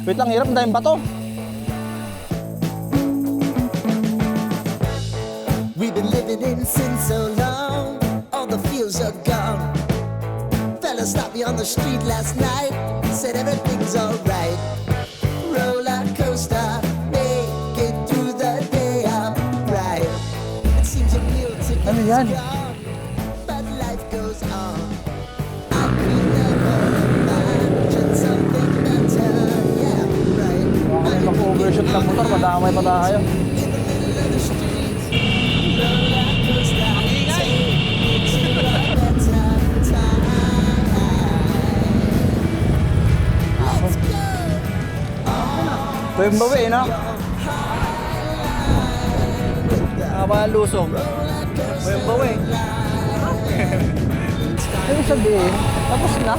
Wait lang, hirap. Ang daming bato. We've been living in sin so long, all the fields are gone. Fella stopped me on the street last night, said everything's alright. Roller coaster, make it through the day, alright. It seems a meal ticket's Ano yan? gone, but life goes on. I could never imagine something better, yeah, right. Baka may mag-overshoot ng motor, madamay pa tayo. In the middle of the street, roller coaster, take me to a better time. Let's go. Ito yung bawi, no? Nakapang lusong. Ito yung bawi. Ano sabihin? Tapos na.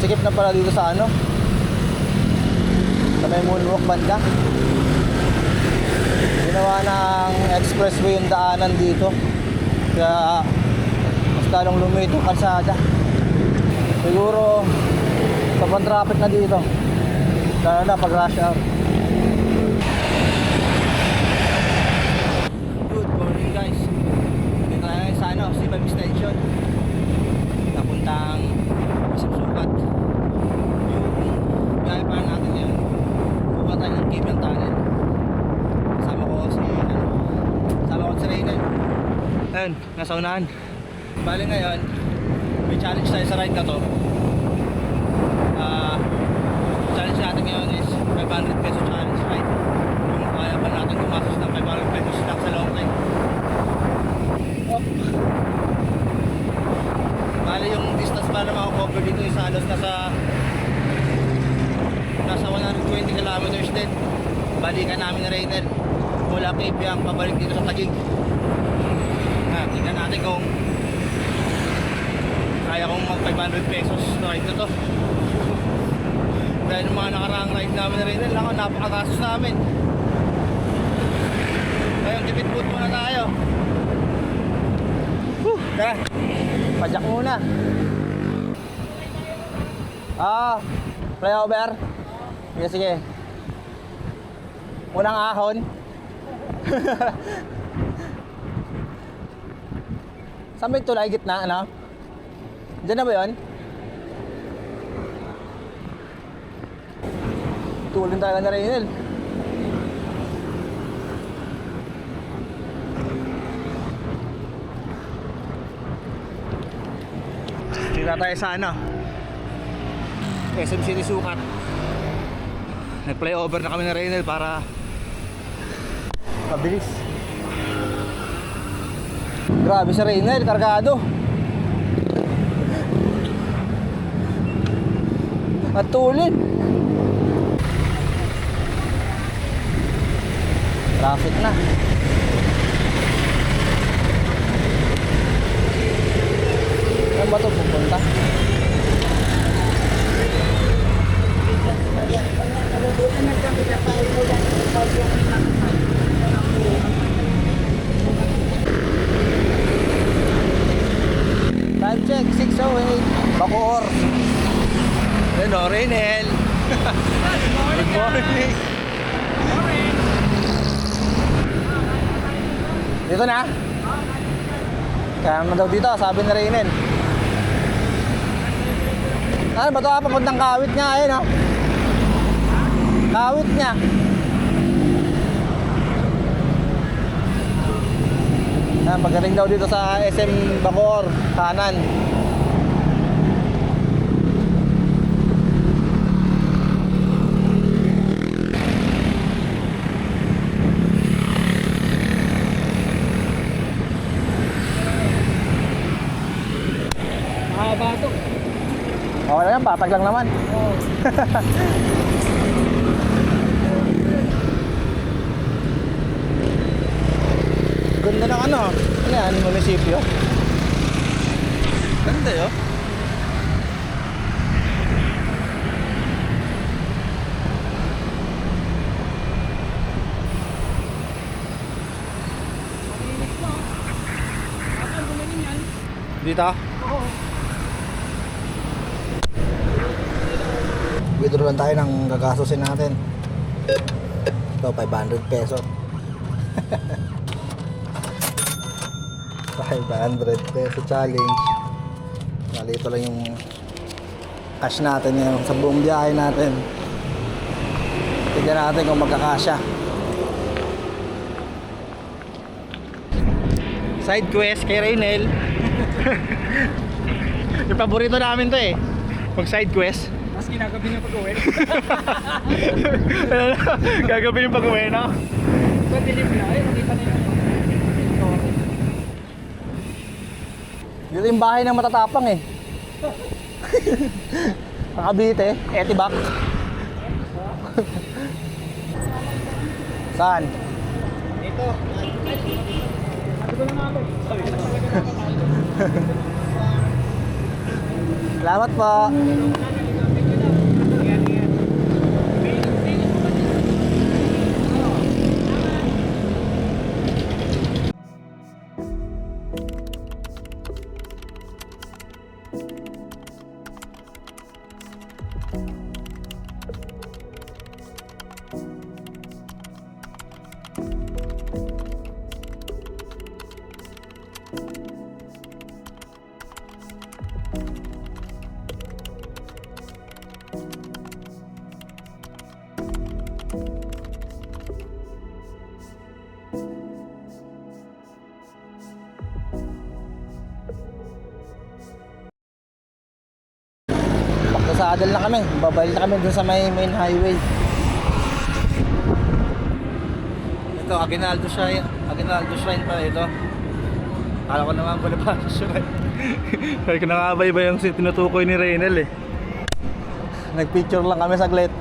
Sikip na pala dito sa ano? Sa may moonwalk banda. Ginawa ng expressway yung daanan dito. Kaya mas lalong lumit yung kalsada. Siguro sobrang traffic na dito. Lalo na pag rush hour. Good morning guys. Dito tayo sa ano, Sibam Station. Napuntang isang sukat. Yung gaya pa natin yun. Buka tayo ng Kibyang Tunnel. Kasama ko si Reynan. Ayun, nasa unahan. Bali ngayon, may challenge tayo sa ride na to. Challenge natin ngayon is 500 peso challenge ride. Kung kaya ba natin gumastos ng 500 pesos lang sa long ride. Oh. Bali yung distance para makakover dito is halos nasa 120 kilometers din. Balikan namin ni Reynel mula Kibyang pabalik dito sa Taguig. Tingnan natin kung kaya kong mag 500 pesos na ride na to. Dahil mga nakaraang ride namin na rin lang, napakagastos namin. Ngayon, tipid food muna tayo. Tara, pajak muna. Flyover. Sige, sige. Unang ahon. Saan ba yung tulay? Gitna, ano? Diyan na ba yun? Tulin talaga na Reynel. Dito tayo sa ano? SM City Sukat. Nag-flyover na kami na Reynel para mabilis. Grabe si Reynel, kargado. At tulin. Traffic na. Saan ba ito pupunta? Time check, 6:08. Bacoor. Yun o, Reynel. Good morning. Dito na? Kaya naman daw dito, sabi ni Reynel. Ano ba ito? Papuntang kawit niya, ayun o. Kawit niya. Pagdating daw dito sa SM Bacoor, kanan. Mahaba to. Okay lang yan, patag lang naman. Oo. Ganda ng ano yan, munisipyo. Ganda yun. Dito? Withdraw lang tayo ng gagastusin natin. Ito, 500 peso. 500 peso challenge. Bali, ito lang yung cash natin ngayon sa buong biyahe natin. Tignan natin kung magkakasya. Side quest kay Raynel. Yung paborito namin to eh. Mag side quest. Mas ginagabi niyo pag-uwi. Gagawin yung pag-uwi, no? Pag-deliver na. Ay, nakita na yun. Dito yung bahay ng matatapang eh. Nakabite, Etibak. Saan? Ito. Sabi ko na nga ako. Salamat po. Saadal na kami, babayil na kami dun sa main highway. Ito, Aguinaldo Shrine pa ito. Akala ko naman Bonifacio Shrine. Sabi ko na nga ba yung tinutukoy ni Raynel eh. Nagpicture lang kami saglit.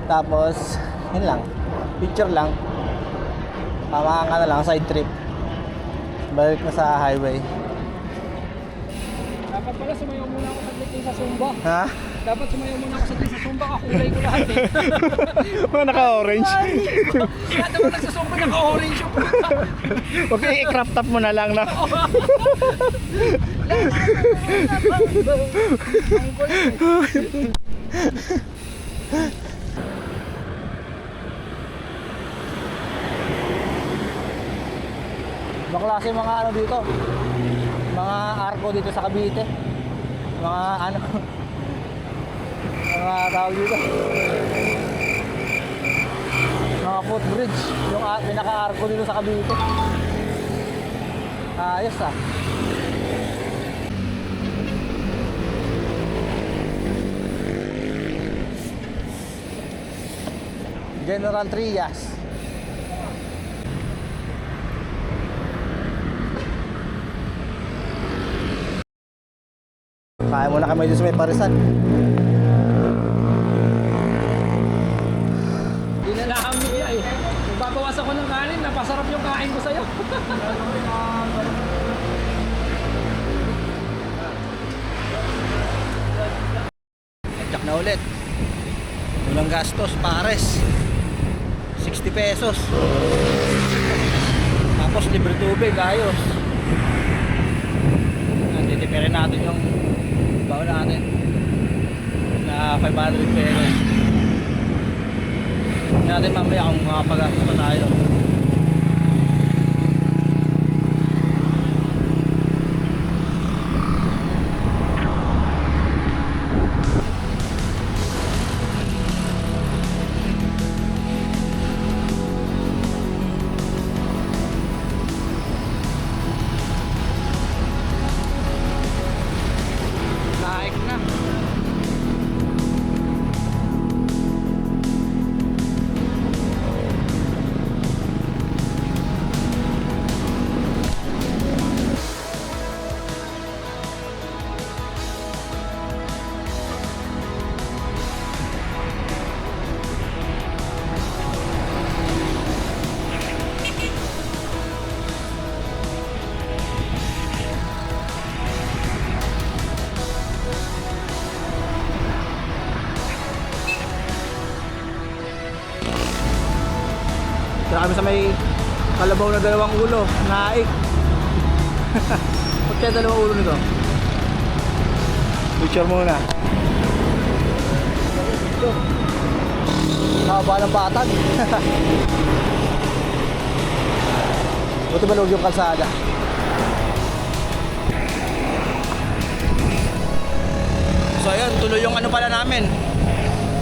Tapos, yun lang. Picture lang. Tama ka na lang, side trip. Balik na sa highway. Dapat pala sumayaw muna ako saglit din sa Zumba. Ha? Dapat sumayaw muna ako saglit sa Zumba. Kakulay ko lahat eh. Mga naka-orange. Kaya naman nagsasumba naka-orange yung puta. Okay, i-crop top mo na lang na. Baklase mga ano dito. Mga arko dito sa Cavite. Mga ano. Mga tawag dito. Mga footbridge. Yung pinaka-arko dito sa Cavite. Ayos ah. General Trias. Kaya muna kami dito sa may parisan. Hindi na lang niya eh. Magbabawas ako ng kanin, napasarap yung kain ko sa'yo. Check na ulit. Walang gastos, pares. 60 pesos. Tapos libre tubig, ayos. Titipirin natin yung baon natin na 500 pesos. Hindi natin mamaya kung makapag-gastos pa tayo. Naik na. Kaya kami sa may kalabaw na dalawang ulo, naik. kaya dalawang ulo nito. Picture muna. Haba ng patag. Buti ba yung kalsada? So ayun, tuloy yung ano pala namin,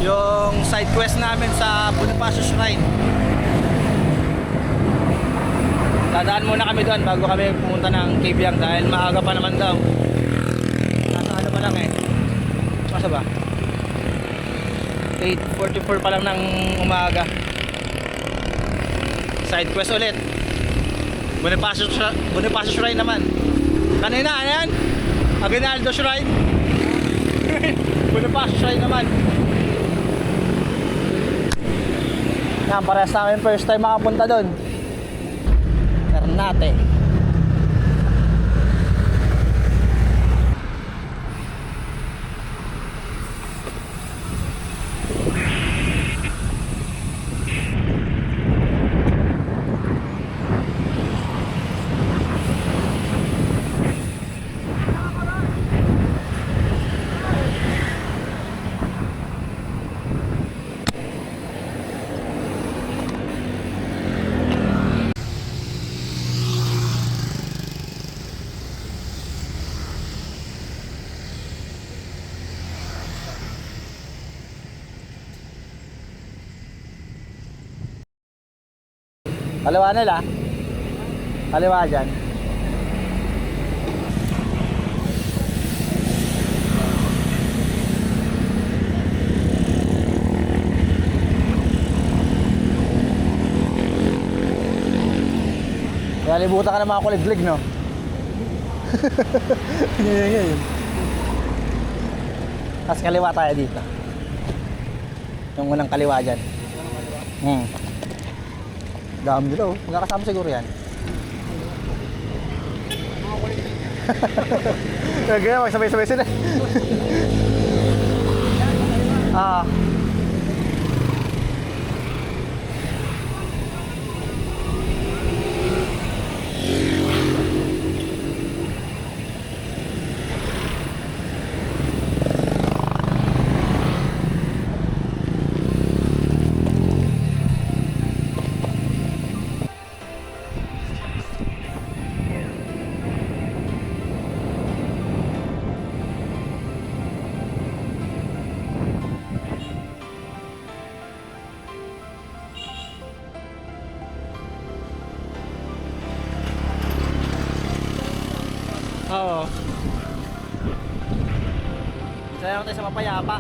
yung side quest namin sa Bonifacio Shrine. Dadaan muna kami doon bago kami pumunta ng Kibyang dahil maaga pa naman daw. Nasa ano pa lang eh. Masa ba? 8:44 pa lang ng umaga. Side quest ulit. Bonifacio Shrine naman. Kanina ano yan? Aguinaldo Shrine. Bonifacio Shrine naman. Yan, parehas namin first time makapunta doon. Ternate. Kaliwa nila. Kaliwa dyan. Kaya libutan ka ng mga kuliglig, no? Ngayon. Tapos kaliwa tayo dito. Yung unang kaliwa dyan. Dami nila oh. Magkakasama siguro yan. Kaya magsabay-sabay sila. Ah. Oo. Sayang tayo sa mapayapa.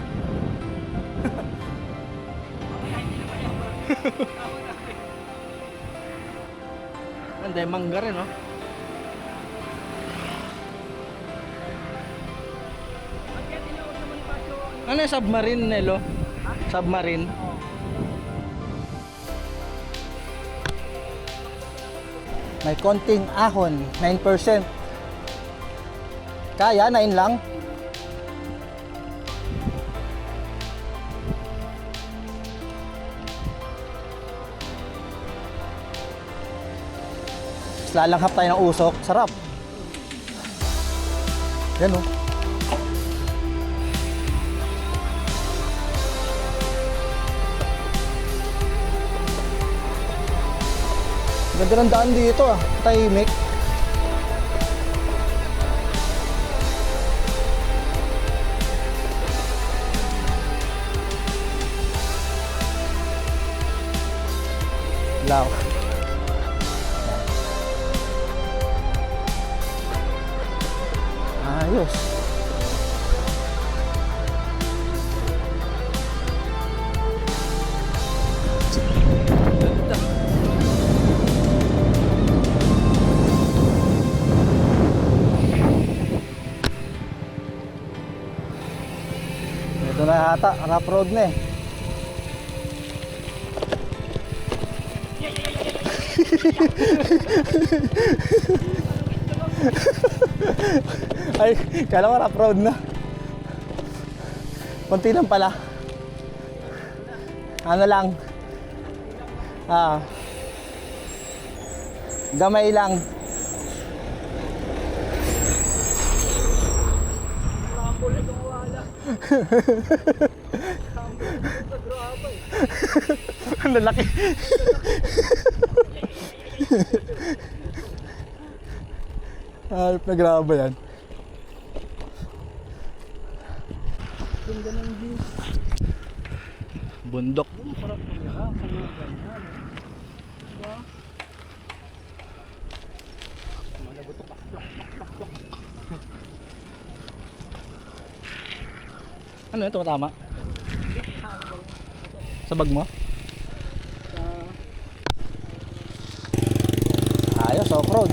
Ang dahil mangga rin, no? Ano yung submarine, Nelo? Submarine? May konting ahon, 9%. Kaya, 9 lang. Lalanghap tayo ng usok. Sarap. Yan oh. Ganda ng daan dito ah. Tahimik. Lao. Ayos. Ito na ata, rough road na eh. Ay, kala ko rough road na. Konti lang pala. Ano lang. Gamay lang. Ang lalaki. Harap na graba yan. Bundok. Ano yun? Tumatama? Sa bag mo? Ayos, off-road.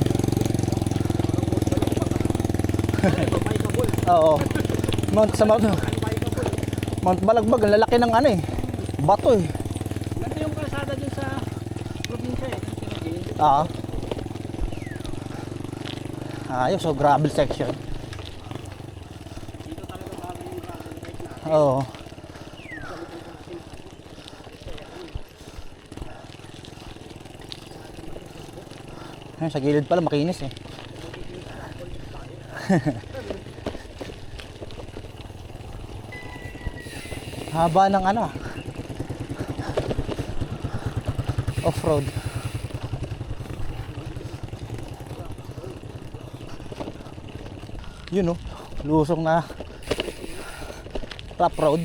Oo. Mount Balagbag, ang lalaki ng ano eh. Bato eh. Ganito yung kalsada dun sa probinsya eh. Oo. Ayos, so gravel section. Dito talaga bagay yung gravel bike na. Oo. Ayun, sa gilid pala makinis eh. Haba ng ano, off-road. Yun oh, lusong na rough road.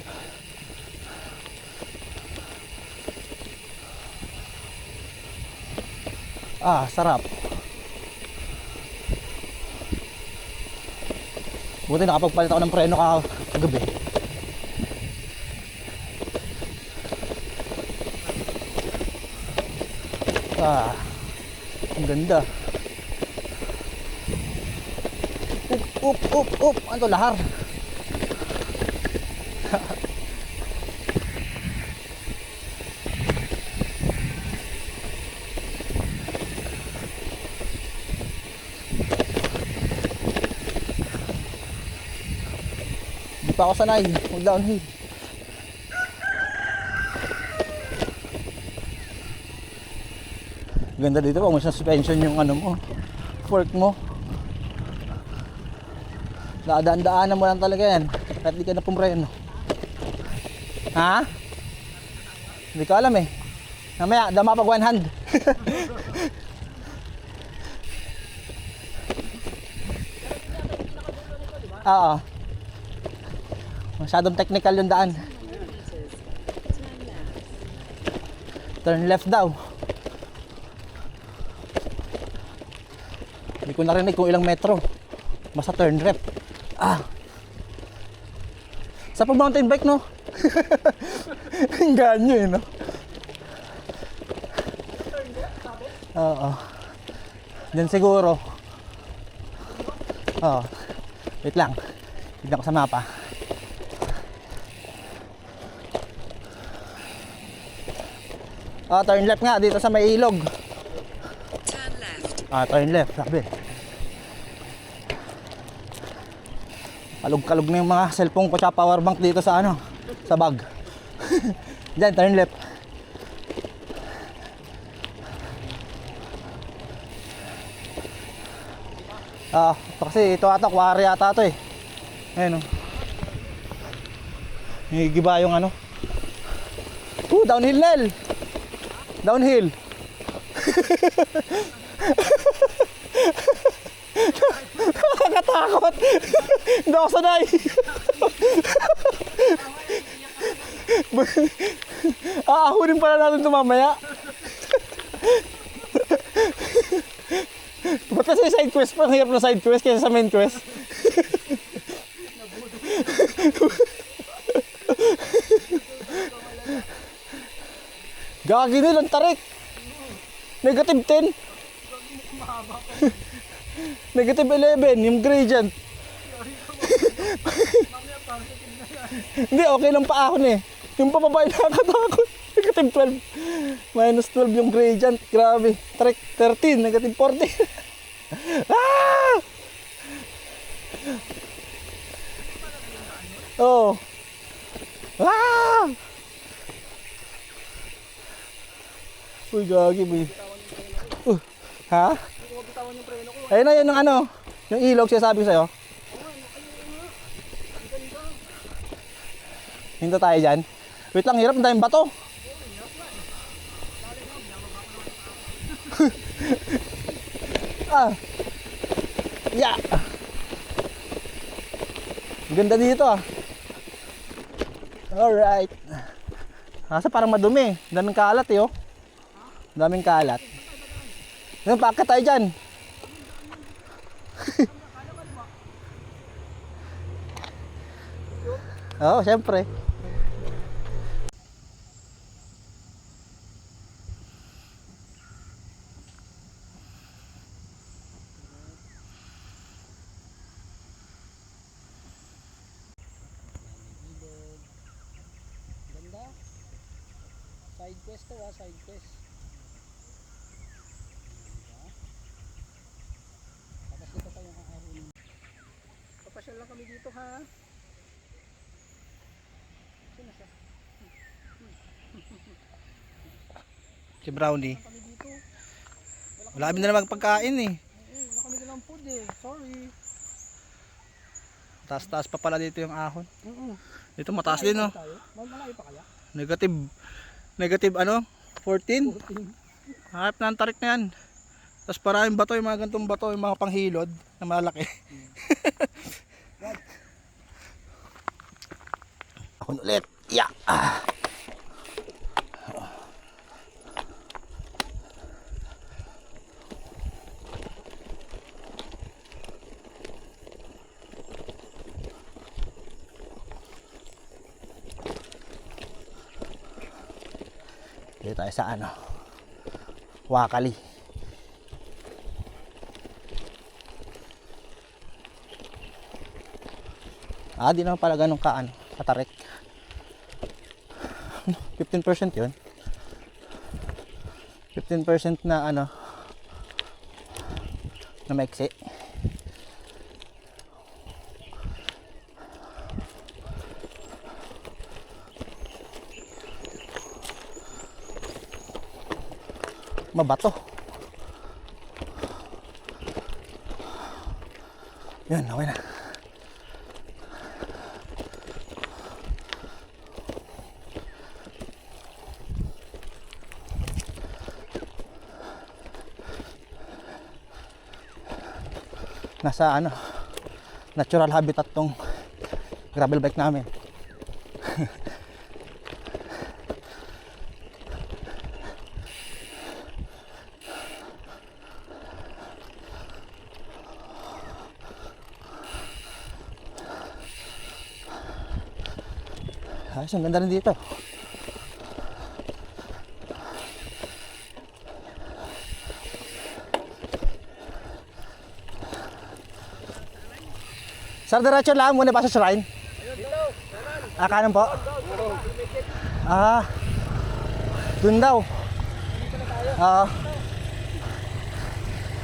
Ah, sarap. Buti nakapagpalit ako ng preno kagabi. Ah, ang ganda. Up. Ano to, lahar? Di pa ako sanay mag-downhill. Ganda dito kung may suspension yung ano mo, fork mo. Dadaan-daanan mo lang talaga yan kahit di ka na pumreno. Ha? Hindi ko alam eh. Mamaya, dama pag one hand. Oo. Masyadong technical yung daan. Turn left daw. Hindi ko narinig kung ilang metro. Basta turn left. Ah. Sa pag mountain bike no? Ang ganyo eh no? Oo. Diyan siguro. Oo. Wait lang. Tignan ko sa mapa. Ah, turn left nga dito sa may ilog. Turn left. Ah, turn left, sabi. Kalog-kalog na yung mga cellphone ko sa power bank dito sa ano, sa bag. Diyan, turn left. Ah, kasi ito ata, quarry ata ito eh. Ayun oh. Higiba yung ano. Downhill Nel. Downhill. Nakakatakot. Hindi ako sanay. Aahunin pala natin ito mamaya. Ba't kasi side quest pa? Hirap na side quest kaysa sa main quest. Gagi nila ang tarik. Negative 10. Negative 11 yung gradient. Hindi, okay lang pa ako eh. Yung pababa yung nakakatakot. Negative 12. Minus 12 yung gradient. Grabe. Tarik 13. Negative 40. Ah! Oh. Ah! Uy, gagi boy. Ha? Ayun na yun ng ano, yung ilog siya sabi ko sa'yo. Hinto tayo dyan. Wait lang, hirap. Ang daming bato. Ah. Yeah. Ganda dito ah. Alright. Nasa parang madumi. Daming kalat eh oh. Daming kalat. Ngayon, paakit tayo dyan. Oo, syempre. Ganda. Side quest to ah, side quest. Tapos dito pa yung aaron. Papasyal lang kami dito ha. Sino siya? Si Brownie. Kami dito. Wala kami na naman pagkain eh. Wala kami dalang food eh. Sorry. Taas-taas pa pala dito yung ahon. Dito mataas Malayo din no. pa tayo? Malayo pa kaya? Negative ano? 14. Harap na ang tarik na yan. Tapos maraming bato, yung mga gantong bato, yung mga panghilod na malaki. Ahon ulit. Yeah. Dito tayo sa ano, Wakali. Di naman pala ganun ka ano, katarik. 15% yun. 15% na ano, na maiksi. Mabato. Yan, okay na. Nasa ano, natural habitat tong gravel bike namin. Ayos, ang ganda rin dito. Sir, diretso lang muna pa sa shrine. Kanan po. Dun daw.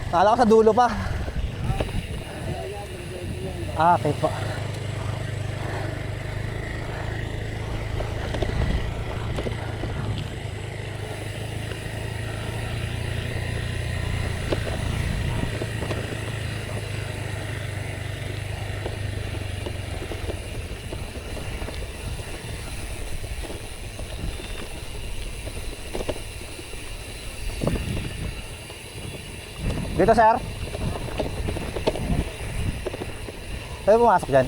Kala ko sa dulo pa. Okay po. Dito, sir. Pwede pumasok dyan?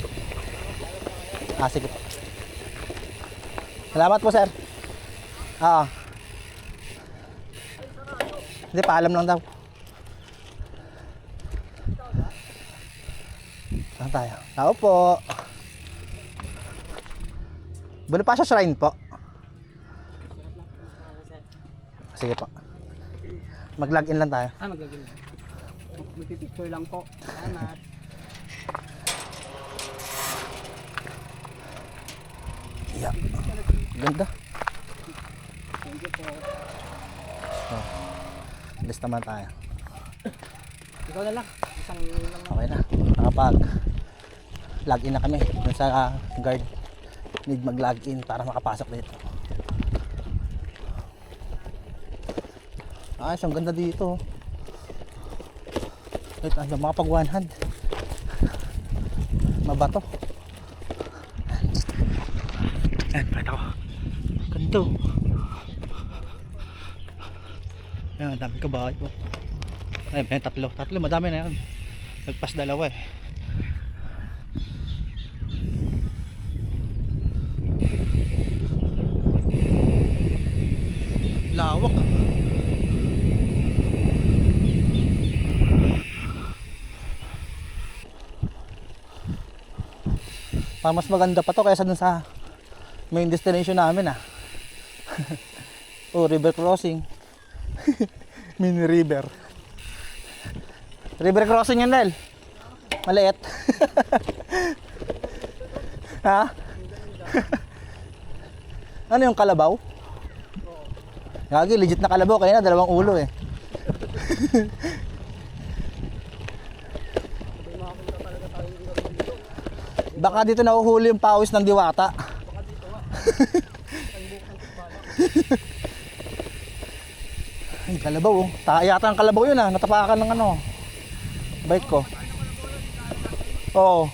Sige po. Salamat po, sir. Oo. Hindi, paalam lang daw. Saan tayo? Tao po. Bonifacio Shrine po. Sige po. Mag-login lang tayo. Magagawin. Magpipicture lang po. Salamat. Yeah. Ganda. Thank you po. Alis naman tayo. Ikaw na lang. Isang lang. Okay na. Nakapag login na kami dun sa guard. Need mag-login para makapasok dito. Ayos, ang ganda dito. Wait, ano, mga pag one hand. Mabato. Ayan. dito. Ayan, ang daming kabayo. Ay, may tatlo. Tatlo, madami na yan. Nagpas dalawa eh. Lawak. Mas maganda pa to kaysa dun sa main destination namin ah. Oh, river crossing. Mini river. River crossing yan, Nel. Maliit. Ha? Ano yung kalabaw? Gagi, legit na kalabaw. Kaya na, dalawang ulo eh. Baka dito nahuhuli yung pawis ng diwata. Ay, kalabaw oh. Yata ang kalabaw yun ah. Natapakan ng ano. Bike ko. Oo.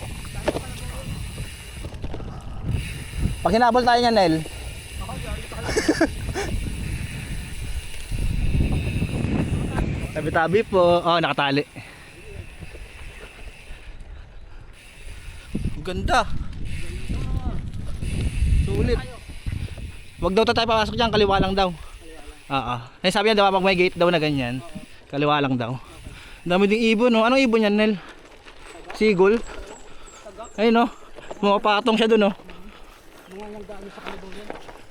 Pag hinabol tayo niya, Nel. Tabi-tabi po. Oh, nakatali. Ganda. Sulit. Wag daw tayo papasok diyan, kaliwa lang daw. Oo. Eh sabi niya daw pag may gate daw na ganyan, kaliwa lang daw. Ang dami ding ibon, no. Anong ibon yan, Nel? Sigol. Ayun no. Mga patong siya doon, no.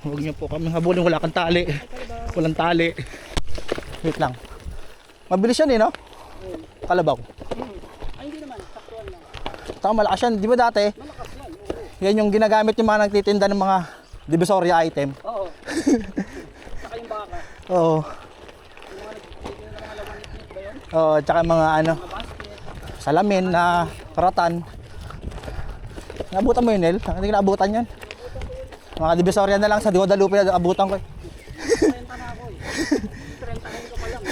Huwag niyo po kami habulin, wala kang tali. Walang tali. Wait lang. Mabilis yan eh, no? Kalabaw. Ay, hindi naman. Saktuan lang. Tama, malakas yan. Di ba dati? Malakas yan. Oo. Yan yung ginagamit yung mga nagtitinda ng mga Divisoria item. Oo. Saka yung baka. Oo. Yung mga nagtitigil na mga laman ba yun? Oo, tsaka mga ano, Mga basket. salamin na karatan. Naabutan mo yun, Nel? Hindi ko naabutan yan. Mga Divisoria na lang sa Guadalupe na abutan ko eh. 30 na ako eh. 30 na ka pa lang.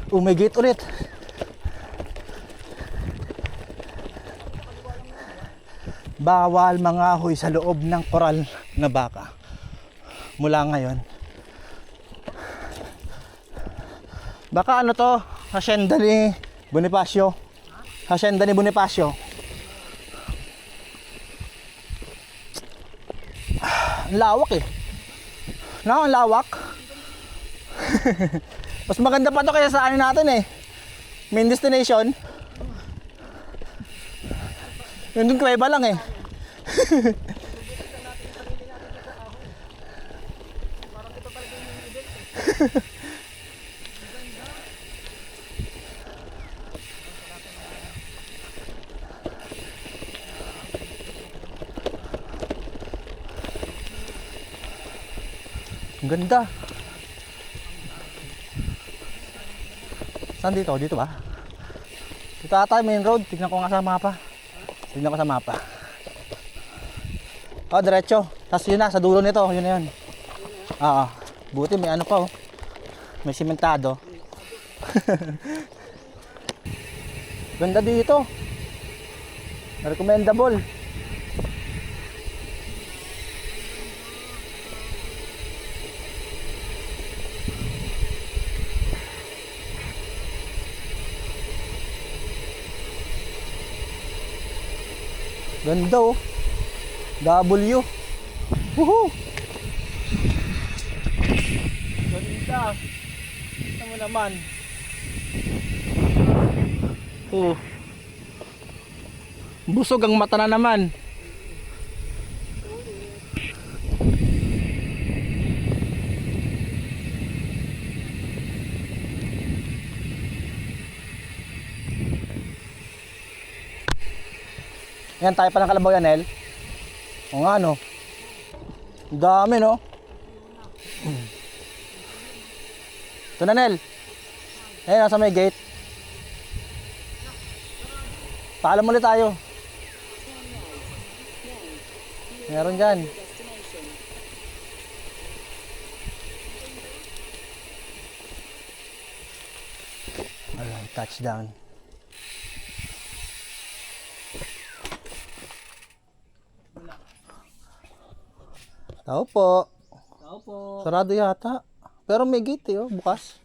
Oh, may gate ulit. Bawal mangahoy sa loob ng koral na baka. Mula ngayon. Baka ano to? Hacienda ni Bonifacio. Hacienda ni Bonifacio. Ang lawak eh. No, ang lawak. Mas maganda pa to kaya sa ano natin eh. Main destination. Yun dun kuweba lang eh. Ang ganda. Saan dito? Dito ba? Dito ata main road. Tignan ko nga sa mapa. Tignan ko sa mapa. Oh, diretso. Tapos yun na, sa dulo nito. Yun na yun. Oo. Buti may ano pa oh. May simentado. Ganda dito. Recommendable. Ganda oh. W. Woohoo! Ganda. Ito mo naman. Oh. Busog ang mata na naman. Yan tayo pa ng Kalabaw yan, Nel. O nga no. Ang dami no. Ito na, Nel. Ayun, nasa may gate. Paalam ulit tayo. Meron dyan. Ayan, touchdown. Tao po. Tao po. Sarado yata. Pero may gate eh, oh, bukas.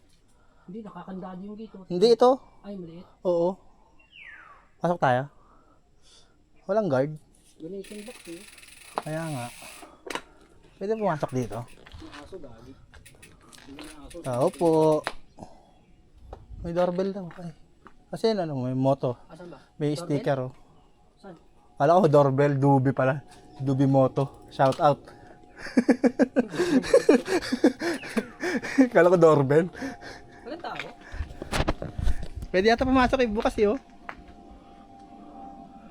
Hindi, nakakandado yung gate. Hindi ito. Ay, maliit. Oo. Pasok tayo. Walang guard. Gamitin box eh. Kaya nga. Pwede pumasok dito. Yung aso gagi. Hindi na aso. Tao po. May doorbell daw. Ay. Kasi ano, may moto. Asan ba? May Doorbell? sticker oh. Saan? Kala ko doorbell, Dubi pala. Dubi Moto. Shout out. Kala ko doorbell. Walang tao? Pwede yata pumasok eh, bukas eh oh.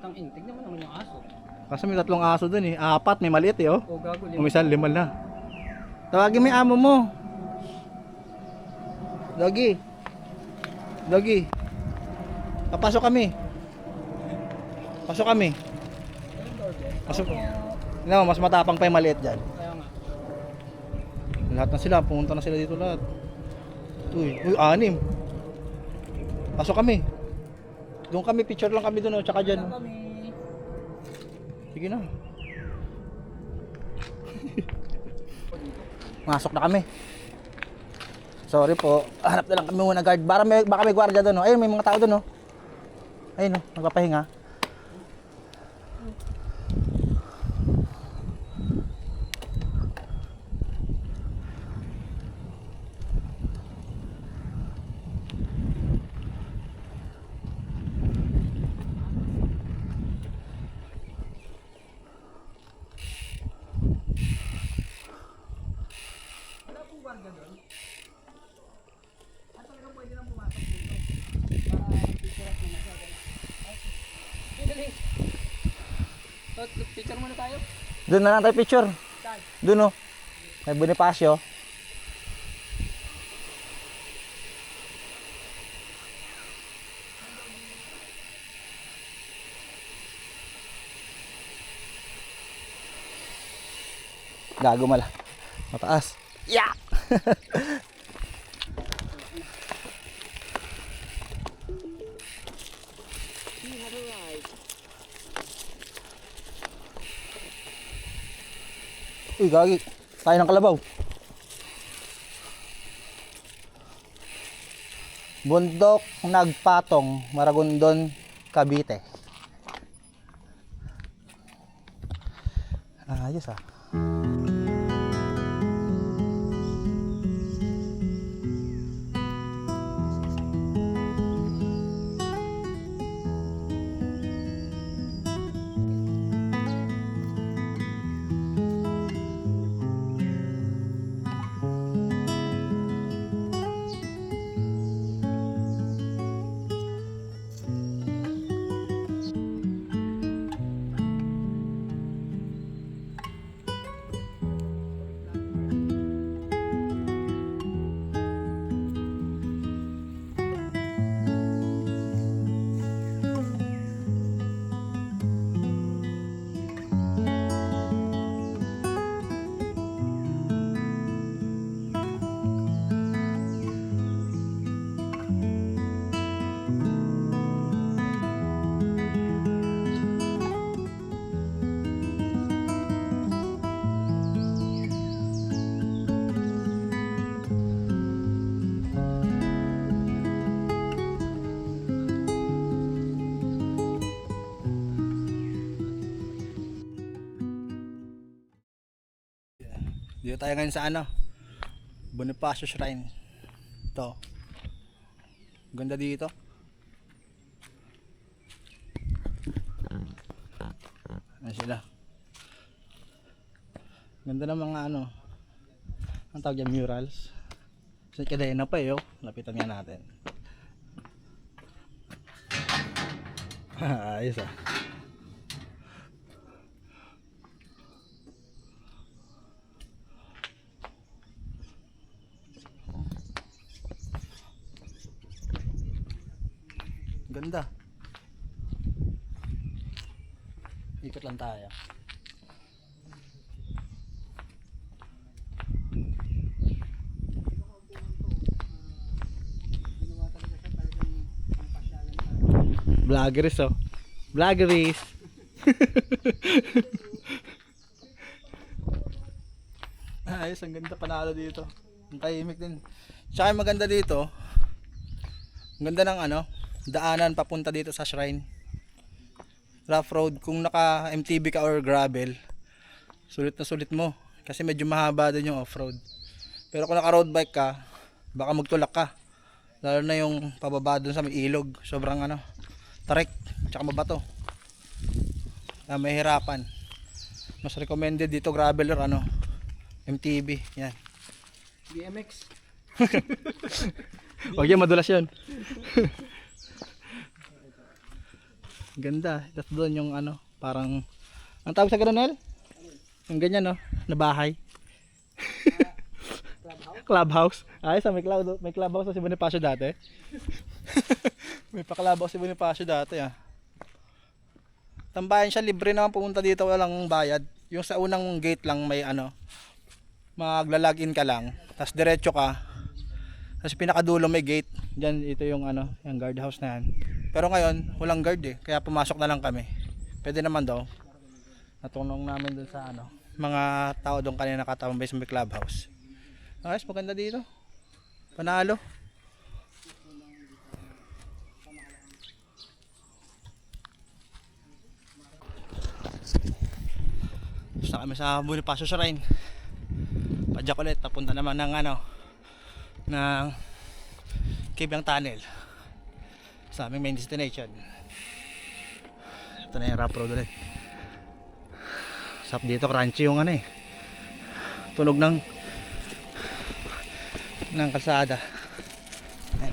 Tangin, tignan mo naman yung aso. Kasi may 3 aso dun eh. 4, may maliit eh oh. O gago, Umisan, 5 na. Tawagin mo yung amo mo. Doggy. Doggy. Papasok kami. Pasok kami. Pasok. No, mas matapang pa yung maliit dyan. Kaya nga. Lahat na sila, pumunta na sila dito lahat. Uy, 6. Pasok kami. Doon kami, picture lang kami doon, oh, tsaka dyan. Kami. Sige na. Masok na kami. Sorry po. Hanap na lang kami muna guard. Baka may gwardiya doon, oh. Ayun, may mga tao doon, oh. Ayun, oh, nagpapahinga. Picture muna tayo. Doon na lang tayo picture. Saan? Doon, oh. May Bonifacio. Gago mala. Mataas. Yeah! Uy, gagi. Tayo ng kalabaw. Bundok Nagpatong, Maragondon, Cavite. Ayos ah. Dito tayo ngayon sa ano, Bonifacio Shrine. Ito. Ganda dito. Ayan sila. Ganda ng mga ano, ang tawag yan, murals. Sa kadena pa eh, oh. Lapitan nga natin. Ayos ah. Ganda. Ikot lang tayo. Vloggeries oh. Vloggeries. Ayos, ang ganda, panalo dito. Ang tahimik din. Tsaka yung maganda dito, ang ganda ng ano, daanan papunta dito sa shrine. Rough road, kung naka MTB ka or gravel, sulit na sulit mo. Kasi medyo mahaba din yung off-road. Pero kung naka road bike ka, baka magtulak ka. Lalo na yung pababa dun sa may ilog. Sobrang ano, tarik, tsaka mabato. May hirapan. Mas recommended dito gravel or ano, MTB. Yan. BMX. Huwag yan, madulas yun. Ganda. Tapos doon yung ano, parang, ang tawag sa ganun, Nel? Yung ganyan, no? Na bahay. Clubhouse. Ayos, may clubhouse na si Bonifacio dati. May pa-clubhouse si Bonifacio dati, ah. Tambayan siya, libre naman pumunta dito, walang bayad. Yung sa unang gate lang may ano, magla-login ka lang, tapos diretso ka. Tapos pinakadulo may gate. Diyan, ito yung ano, yung guardhouse na yan. Pero ngayon, walang guard eh, kaya pumasok na lang kami. Pwede naman daw. Natulong namin dun sa ano, mga tao doon kanina nakatambay sa may clubhouse. Ayos, maganda dito. Panalo. Gusto kami sa Bonifacio Shrine. Padyak ulit, papunta naman ng ano, ng Kibyang Tunnel sa aming main destination. Ito na yung rough road ulit. Sap dito, crunchy yung ano eh, tunog ng kalsada. Ayan.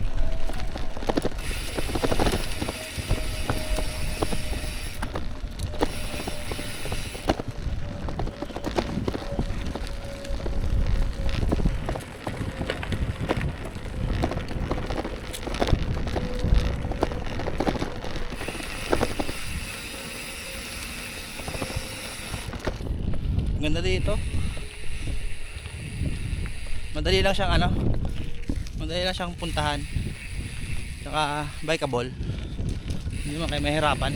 Ganda dito. Madali lang siyang ano, madali lang siyang puntahan. Tsaka bikeable. Hindi man kayo mahirapan.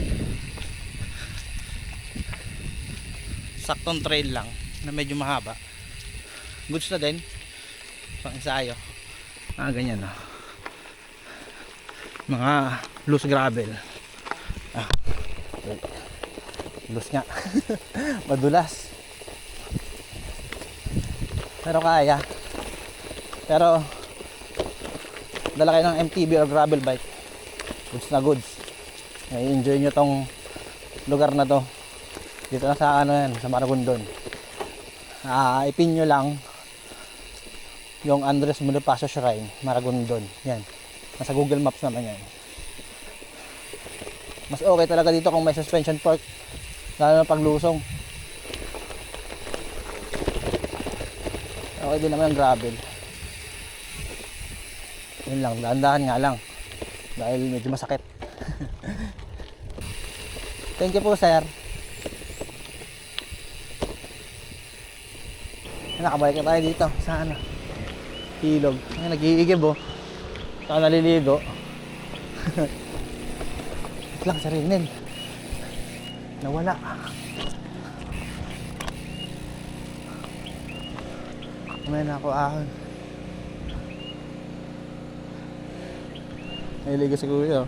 Saktong trail lang na medyo mahaba. Goods na din pang ensayo. Ganyan na. Mga loose gravel. Loose nga. Madulas. Pero kaya. Pero dala kayo ng MTB or gravel bike, goods na goods. I-enjoy nyo tong lugar na to. Dito na sa ano yan, sa Maragondon. Ipin nyo lang yung Andres Bonifacio Shrine, Maragondon. Yan. Nasa Google Maps naman yan. Mas okay talaga dito kung may suspension fork, lalo na paglusong. Okay din naman yung gravel. Yun lang, dahan-dahan nga lang dahil medyo masakit. Thank you po, sir. Nakabalik na tayo dito sa ano, ilog. Nag-iigib oh. Saka naliligo. Wait lang, sarinin. Nawala. Kumain na ako ahon. Nahiligo si kuya.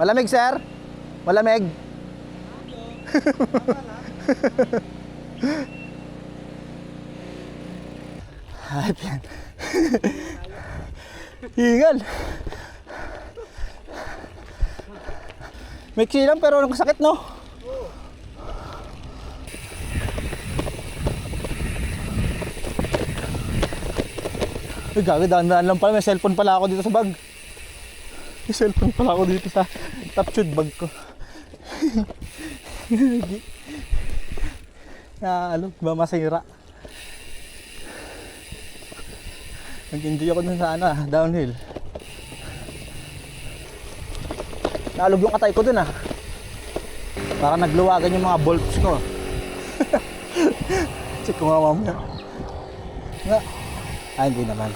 Malamig, sir? Malamig? Hayop yan. Hingal. May lang pero ang sakit, no? Ay, gago, daan-daan lang pala. May cellphone pala ako dito sa bag. May cellphone pala ako dito sa top tube bag ko. Ba masira. Nag-enjoy ako dun sa ano, downhill. Nalog yung atay ko dun ah. Parang nagluwagan yung mga bolts ko. Check ko nga mamaya. Hindi naman.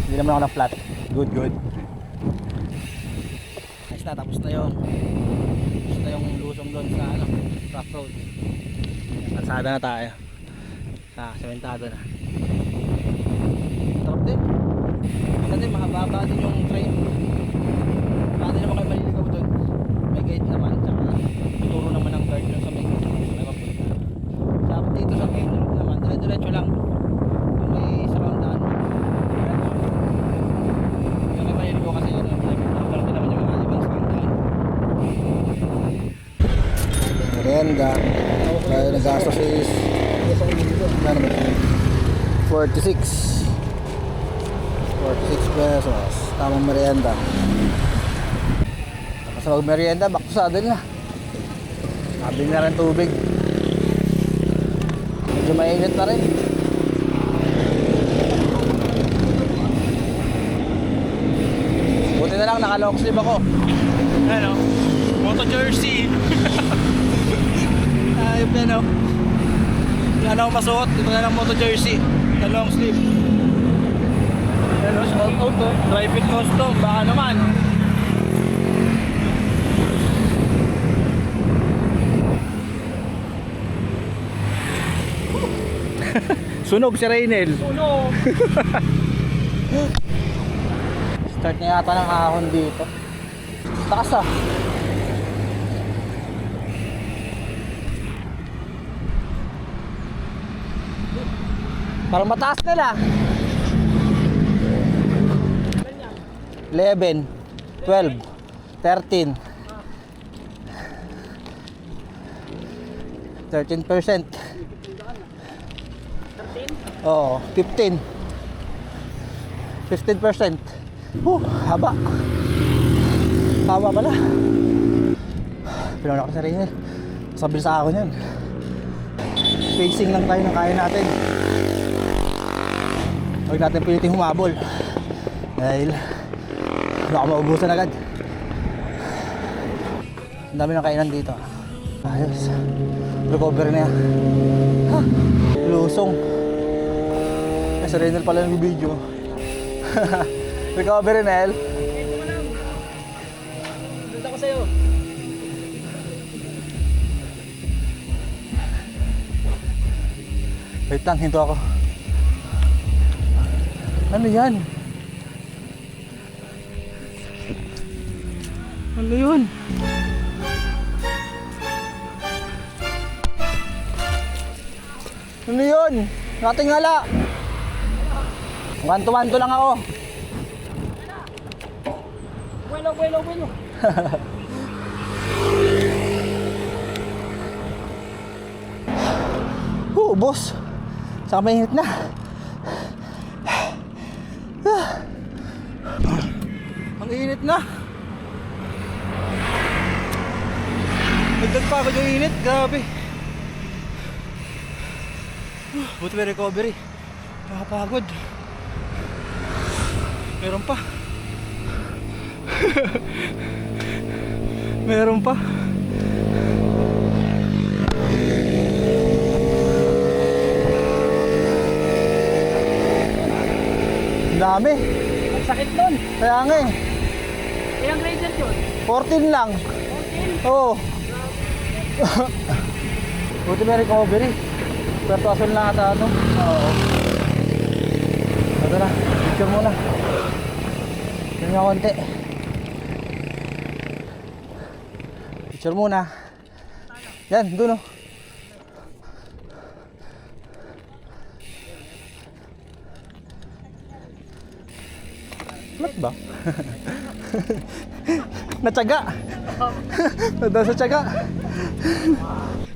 Hindi naman ako na flat. Good. Nice na, tapos na yung lusong doon sa ano, rough road. Kalsada na tayo. Sementado na. Sarap din. Kasi mahaba din yung train. Paano naman kayo maliligaw doon? May guide naman, tsaka tuturo naman ng guard doon sa may papunta. Tapos dito sa main road naman, dire-diretso lang. Yung may sarandaan. Yung may maliligaw kasi ano, parang din naman yung mga ibang sarandaan. Merienda. Kaya nagastos is 46 pesos. Tamang merienda. Tapos mag merienda, back to saddle na. Sabi na rin tubig. Medyo mainit na rin. Buti na lang naka-long sleeve ako. Ano? Moto jersey. Ayop yan o. Wala na akong masuot. Ito na lang moto jersey na long sleeve. Ano? Sold out to. Dry fit custom. Baka naman. Sunog si Raynel. Uno. Start na yata ng ahon dito. Taas ah. Parang mataas nila. 11, 12, 13. 13%. Oo, 15. 15%. Haba. Haba pala. Pinauna ko sa Raynel. Sabi sa ako yan. Pacing lang tayo ng kaya natin. Huwag natin piliting humabol. Dahil baka maubusan agad. Ang dami ng kainan dito. Ayos. Recover na yan. Ha? Lusong. Sa Raynel pala ng video. Recover Raynel. Dito ko sa'yo. Wait lang, hinto ako. Ano yan? Ano yun? Ano yun? Natingala. Wanto-wanto lang ako. Bueno. Boss. Saka mainit na. Ang init na. Nagdag pa ako yung init. Grabe. Buti may recovery. Nakapagod. Meron pa. Meron pa. Ang dami. Ang sakit nun. Kaya nga eh. Ilang grade yun? 14 lang. 14? Oo. Buti may recovery. Puerto Azul lang ata ito. Oo. Ito na. Picture muna. Picture nga konti. Picture muna. Yan, dun o. Mat ba? Natsaga. Nandun sa tsaga.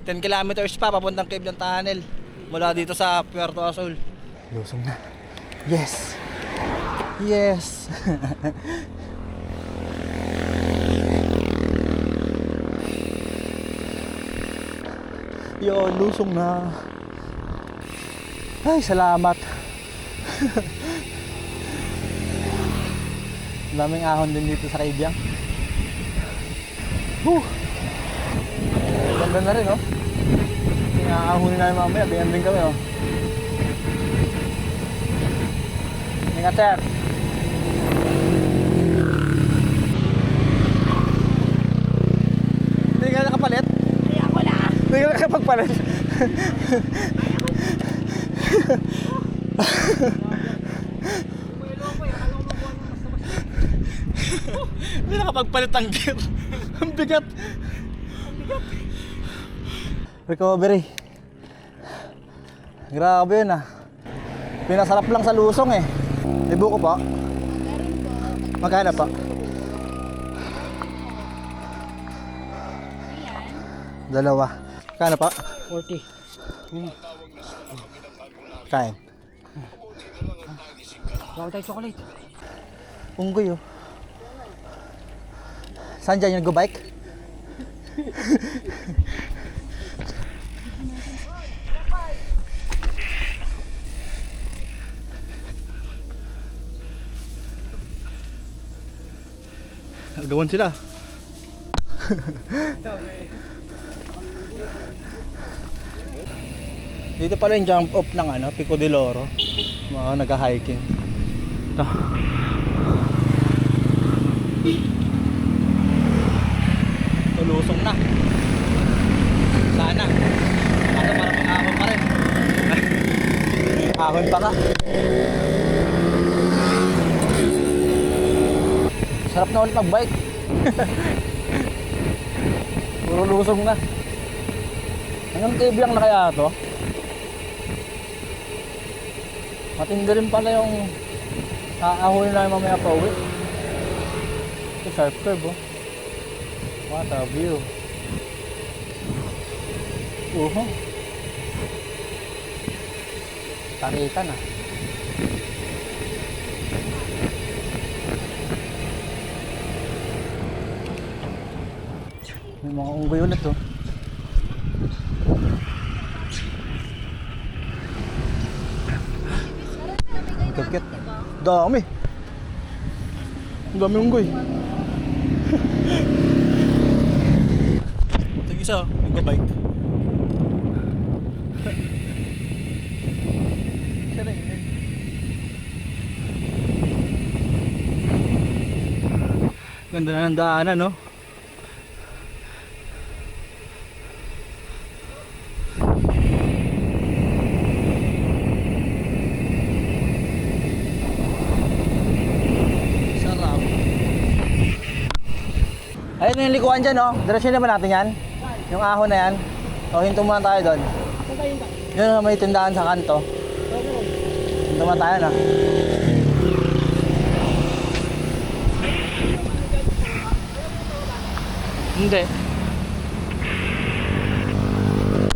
10 kilometers pa papuntang Cave ng Tunnel mula dito sa Puerto Azul. Lusong na. Yes. Yes. Yo, lusong na. Ay, salamat. Daming ahon din dito sa Kaibyang. Ganda na rin, oh. Inaahunin namin mamaya, ganyan din kami, oh. Ingat, sir. Hindi ka nakapalit? Hindi ako lang. Hindi ka nakapagpalit. Hindi nakapagpalit ang gear. Ang bigat. Recovery. Grabe yun ah. Pinasarap lang sa lusong eh. May buko pa? Magkano pa? Dalawa. Magkano pa? 40. Kain. Bawal tayo chocolate. Unggoy oh. Saan dyan yung nag-bike? Nagawan sila. Dito pala yung jump off ng ano, Pico de Loro. Mga nag-hiking. Ito. Tulusong na. Sana. Para may ahon pa rin. Ahon pa ka. Sarap na ulit mag-bike. Puro lusong na. Hanggang tibiang na kaya to? Matindi rin pala yung aahonin lang mamaya pa uwi. Ito sharp curve oh. What a view. Tarita na. May mga unggoy ulit oh. Kikit. Dami. Dami unggoy. Ito yung isa, nag-bike. Ganda na ng daanan, no? Sarap. Ayun yung likuan dyan, no? Diretso naman natin yan. Yung ahon na yan. O, hinto muna tayo doon. Yun, may tindahan sa kanto. Hinto muna tayo, no? Hindi.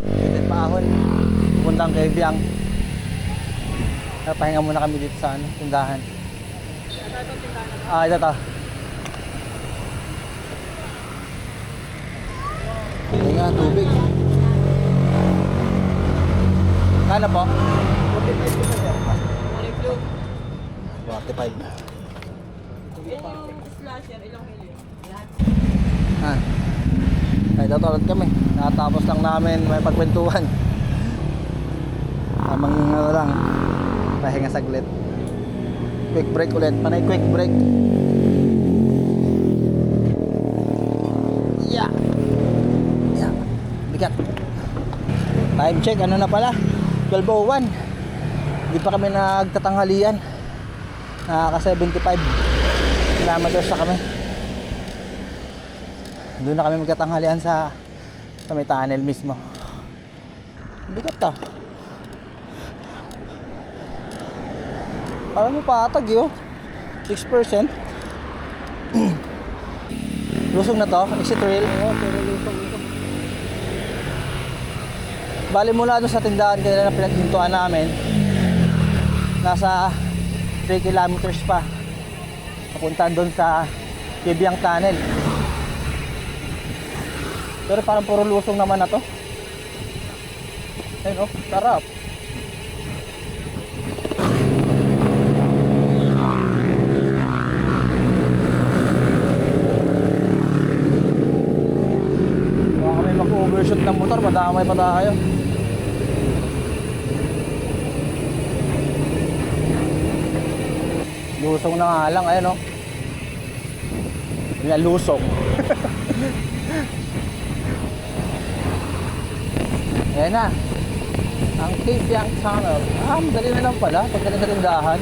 Hindi pa ahon. Pupuntang kay Biang. Pahinga muna kami dito sa ano, tindahan. Ah, ito to. Ito nga, tubig. Kano po? 45. Ah. Ay, tatulad kami. Nakatapos lang namin may pagkwentuhan. Tamang ano lang. Pahinga saglit. Quick break ulit. Panay quick break. Yeah. Yeah. Bigat. Time check. Ano na pala? 12:01. Hindi pa kami nagtatanghalian. Nakaka 75 kilometers na kami. Doon na kami magkatanghalian sa may tunnel mismo. Bigat ta. Parang mo patag yun. 6%. Lusong na to. Exit rail. Oo, pero lusong ito. Bali mula doon sa tindahan kanila na pinaghintuan namin. Nasa 3 kilometers pa. Papunta doon sa Kibiang Tunnel. Pero parang puro lusong naman na to. Ayun oh, sarap. Baka kami mag-overshoot ng motor, madamay pa tayo. Lusong na nga lang, ayun oh. Yan, lusong. Ayan na. Ang Kapiang Tunnel. Madali na lang pala. Pagdating sa tindahan,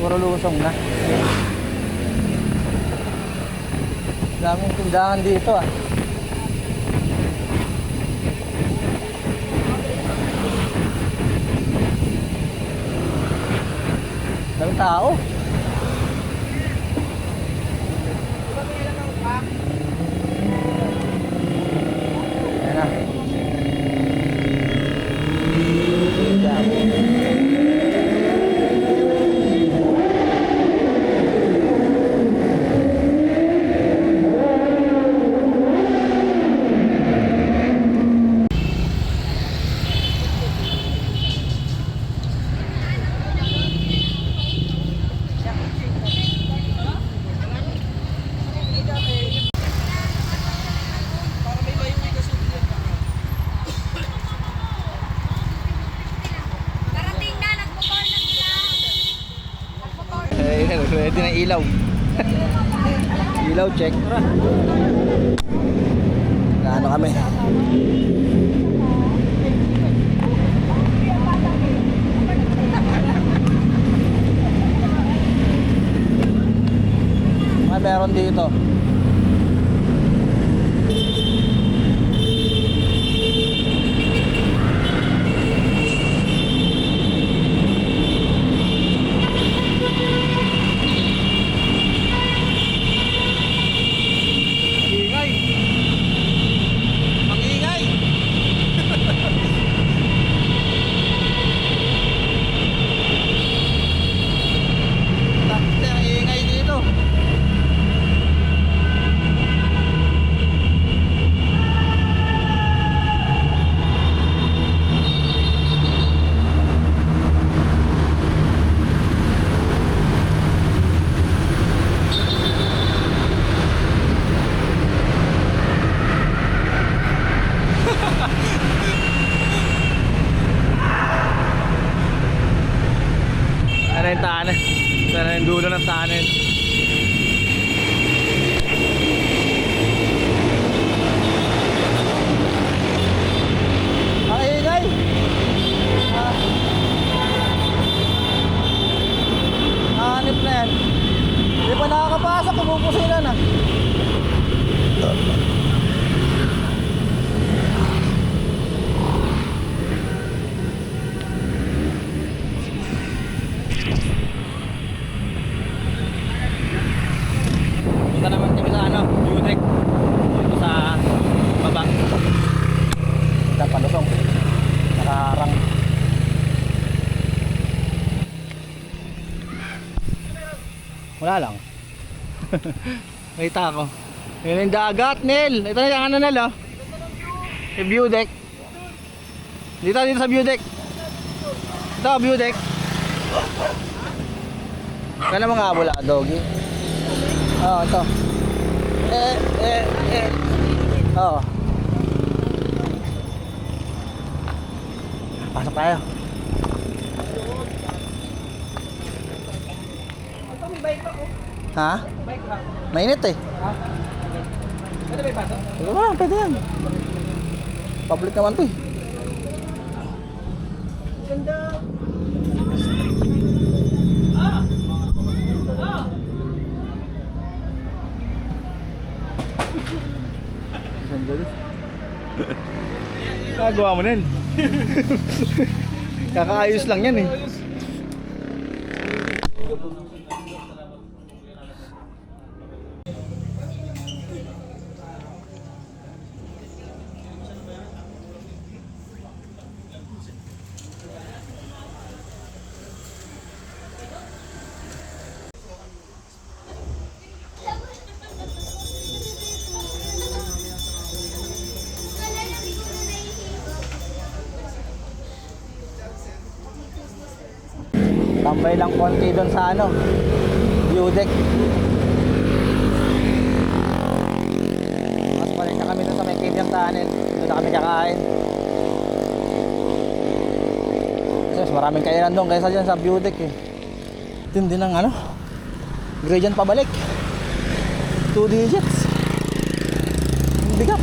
puro lusong na. Daming tindahan dito ah. Daming tao. Ayan na. Darating na, nagmotor na sila. Ready na ilaw. Ilaw check. Ano kami? Meron dito. Ingay. Mangingay. Takte ang ingay dito. Ano yung tahanan? Sana yung dulo ng tahanan. Ang ingay! Hanip na yan. Di pa nakakapasok, pumupusilan na. Punta naman kami sa ano, Udek. Dito sa baba. Sa palusong. Nakarang. Wala lang. Nakita ako. Yun yung dagat, Nel. Ito na yung ano, Nel, oh. Yung view deck. Dito sa view deck. Ito, view deck. Kaya mga abula, doggy. Oo, ito. Oo. Pasok tayo. Ha? Mainit eh. Pwede ba ipasok? Pwede ba? Pwede yan. Public naman to eh. Nagawa mo nun. Kakaayos lang yan eh. Tambay lang konti doon sa ano, view deck. Mas balik na kami doon sa may Kapiang Tunnel. Doon na kami kakain. Kasi mas maraming kainan doon kaysa dyan sa view deck eh. Tindi ng ano, gradient pabalik. 2 digits. Bigat.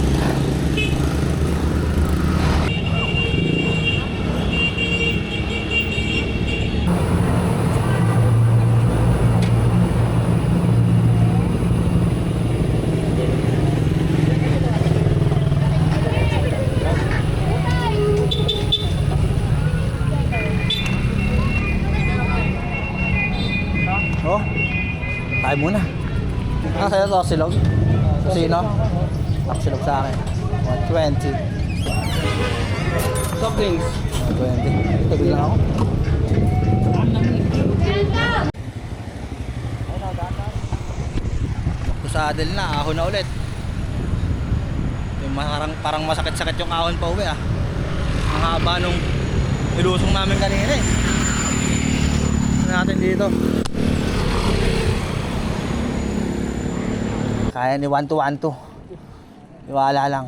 Tayo muna. Sa'yo to, silog. Sino? Silog sa akin. 120. Soft drinks. 120. Tubig lang ako. Saddle na, ahon na ulit. Yung parang masakit-sakit yung ahon pa uwi ah. Ang haba nung nilusong namin kanina eh. Ano natin dito? Kaya ni 1212. Iwala lang.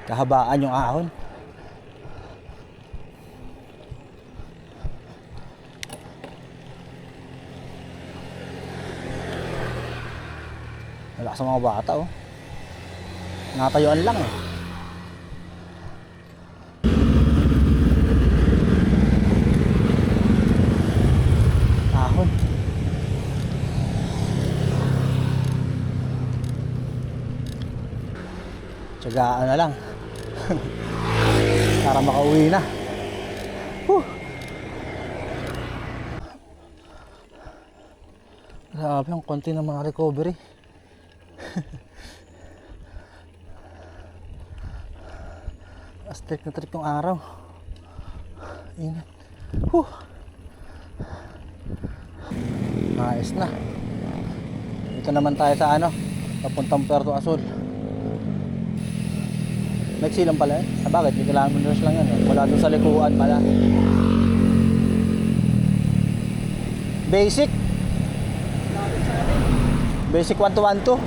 Kahabaan yung ahon. Wala sa mga bata oh. Natayuan lang eh. Ahon. Tsagaan na lang. Para makauwi na. Grabe ang konti ng mga recovery. Astik na trip ng araw. Ingat. Ayos na. Dito naman tayo sa ano, papuntang Puerto Azul. Nagsilang pala eh. Bakit? 3 kilometers lang yan eh. Wala doon sa likuan pala. Basic. Basic 1212.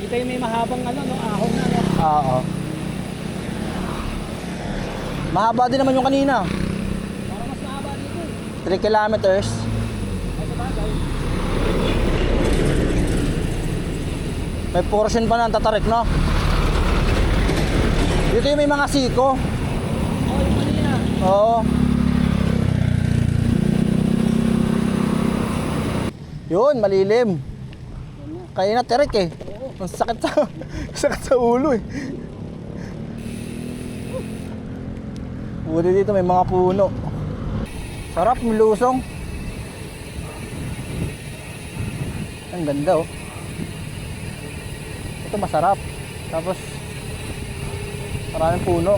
Dito yung may mahabang ano, no, ahon na. No? Oo. Mahaba din naman yung kanina. Parang mas mahaba dito. 3 kilometers. Ay, sabagay. May portion pa ng tatarik, no? Dito yung may mga siko. Oh, yung kanina. Oo. Yun, malilim. Kaya na tirik eh. Ang sakit sa, sakit sa ulo eh. Buti dito may mga puno. Sarap, milusong. Ang ganda oh. Ito masarap. Tapos maraming puno.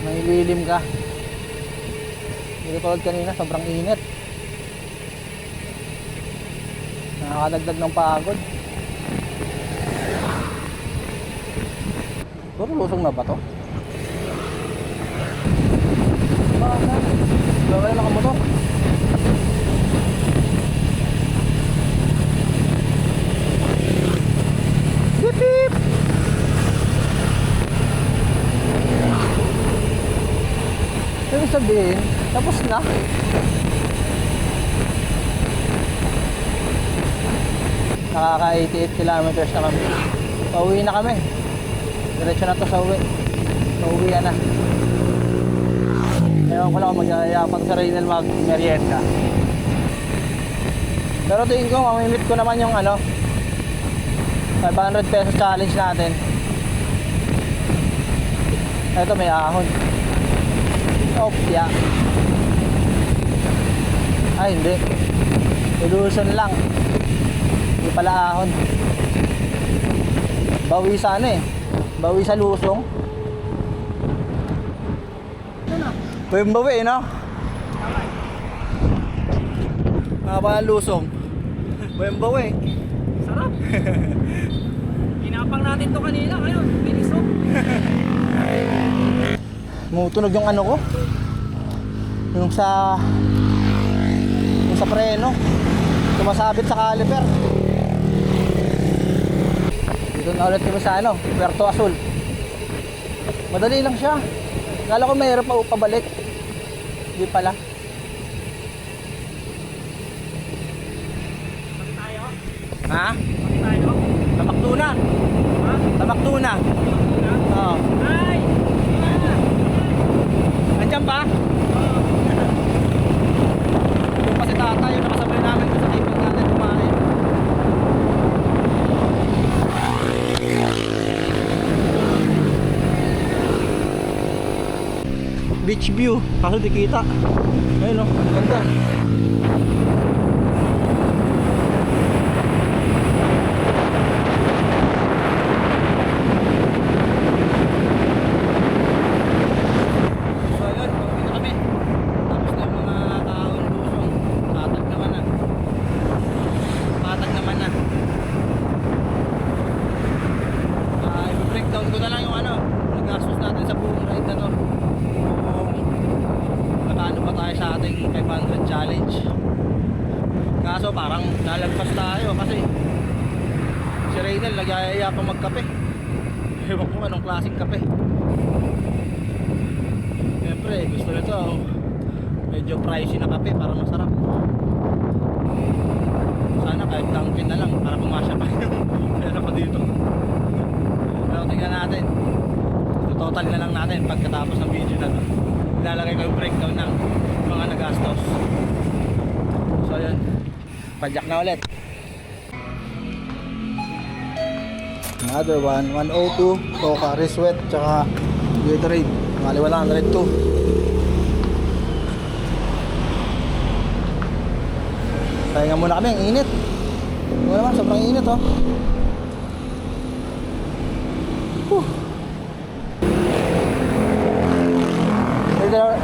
May lilim ka. Hindi tulad kanina, sobrang init. Nakakadagdag ng pagod. Puro lusong na ba to? Wala na nakamotor. Beep beep. Ibig sabihin, tapos na. Nakaka 88 kilometers na kami. Pauwi na kami. Diretso na to sa uwi. Pauwi na. Ewan ko lang kung magyayapag sa Raynel mag-merienda. Pero tingin ko, mamimit ko naman yung ano 500 pesos challenge natin. Ito may ahon. Opya. Ay hindi. Illusion lang. Hindi pala ahon. Bawi sa ano eh. Bawi sa lusong. Pwede bawi eh no? Nakapala lusong. Pwede bawi. Sarap. Pinapang natin to kanina. Ngayon, bilis oh. Mutunog yung ano ko. Yung sa preno. Tumasabit sa caliper. Dito na ulit kami sa ano, Puerto Azul. Madali lang siya. Akala ko mahirap pa pabalik. Hindi pala. Tayo? Ha? Tayo? Tamakduna. Ha? Tamakduna. Oo. Ay! Nandiyan pa? Yung pa si tata, yung nakasabay namin sa kaibigan natin kumain. beach view. Kaso di kita. Ayun oh, ganda. So ayun, pauwi na kami. Tapos na yung mga kaon busong. Patag naman na. Patag naman na. I-breakdown ko na lang yung ano, nagastos natin sa buong ride na to. Kung nakaano pa tayo sa ating 500 challenge. Kaso parang nalagpas tayo kasi si Raynel nagyayaya pa magkape. Ewan ko anong klaseng kape. Siyempre gusto nito medyo pricey na kape para masarap. Sana kahit Dunkin na lang para pumasya pa yung pera pa dito. Pero tingnan natin. Total na lang natin pagkatapos ng video na to. Ilalagay ko yung breakdown ng mga nagastos. So yun, padyak na ulit. Another one, 102 Coca, Riswet, tsaka Gatorade. Mali 102. Kaya nga muna kami, ang init. Wala naman, sobrang init oh.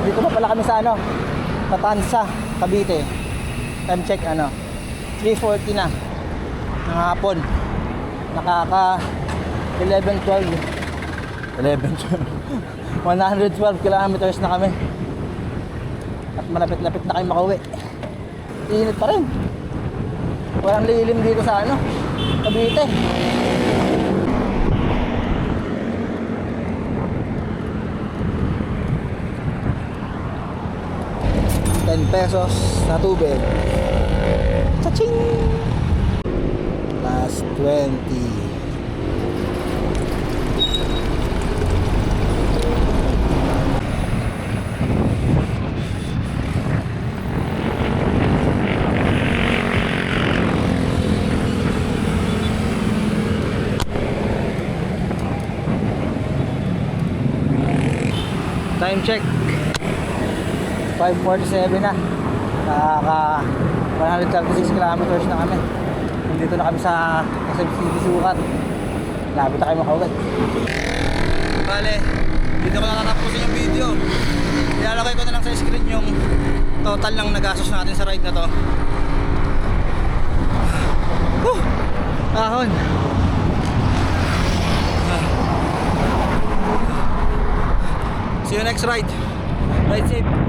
Dito pa pala kami sa ano, Tatansa, Cavite. Time check ano, 3:40 na ng hapon. Nakaka 11-12 112 kilometers na kami. At malapit-lapit na kayo makauwi. Init pa rin. Walang lilim dito sa ano, Cavite. ₱10 sa tubig. Cha-ching! Plus 20. Time check 5:47 na. Nakaka 136 kilometers na kami. Nandito na kami sa SM City Sukat. Lapit na kayo makauwi. Bale, dito ko na natapusin yung video. Ilalagay ko na lang sa screen yung total ng nagastos natin sa ride na to. Ahon. See you next ride. Ride safe.